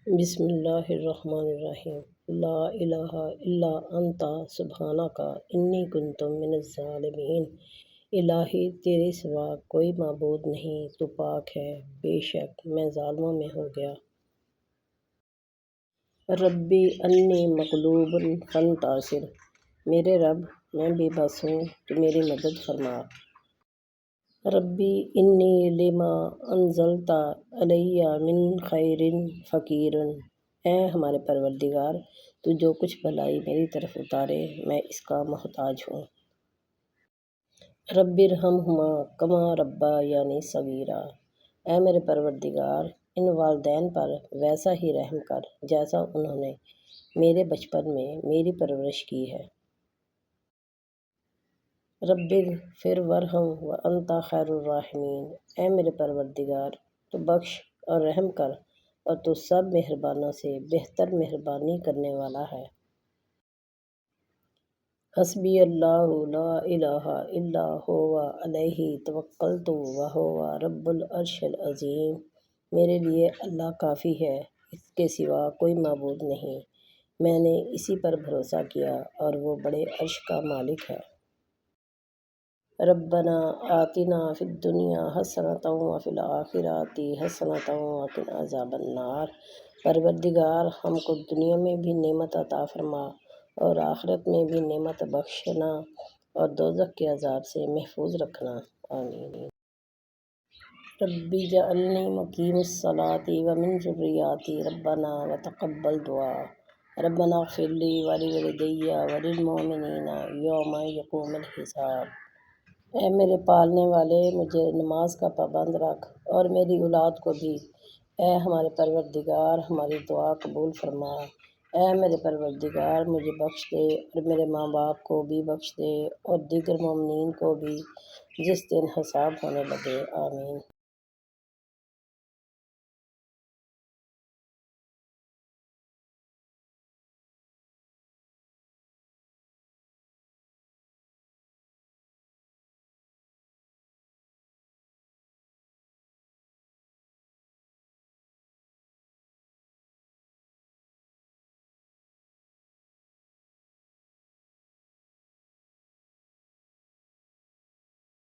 بسم اللہ الرحمن الرحیم۔ لا الہ الا انت سبحانک انی کنت من الظالمین۔ الہی تیرے سوا کوئی معبود نہیں، تو پاک ہے، بے شک میں ظالموں میں ہو گیا۔ ربی انی مغلوب فانتصر۔ میرے رب میں بے بس ہوں تو میری مدد فرما۔ ربی انی لما انزلت علی من خیر فقیر۔ اے ہمارے پروردگار، تو جو کچھ بھلائی میری طرف اتارے میں اس کا محتاج ہوں۔ رب ارحمہما کما ربیانی صغیرا۔ اے میرے پروردگار، ان والدین پر ویسا ہی رحم کر جیسا انہوں نے میرے بچپن میں میری پرورش کی ہے۔ رب اغفر وارحم وانت خیر الراحمین۔ اے میرے پروردگار، تو بخش اور رحم کر، اور تو سب مہربانوں سے بہتر مہربانی کرنے والا ہے۔ حسبی اللہ لا الہ الا ہو علیہ توکلت وہو رب العرش العظیم۔ میرے لیے اللہ کافی ہے، اس کے سوا کوئی معبود نہیں، میں نے اسی پر بھروسہ کیا اور وہ بڑے عرش کا مالک ہے۔ ربنا آتنا فی الدنیا حسنۃ وفی الآخرۃ حسنۃ وقنا عذاب النار۔ پروردگار، ہم کو دنیا میں بھی نعمت عطا فرما اور آخرت میں بھی نعمت بخشنا اور دوزخ کے عذاب سے محفوظ رکھنا، آمین۔ رب اجعلنی مقیم الصلاۃ ومن ذریتی ربنا وتقبل دعا۔ ربنا اغفر لی ولوالدی وللمؤمنین یوم یقوم الحساب۔ اے میرے پالنے والے، مجھے نماز کا پابند رکھ اور میری اولاد کو بھی۔ اے ہمارے پروردگار، ہماری دعا قبول فرما۔ اے میرے پروردگار، مجھے بخش دے اور میرے ماں باپ کو بھی بخش دے اور دیگر مومنین کو بھی جس دن حساب ہونے لگے، آمین۔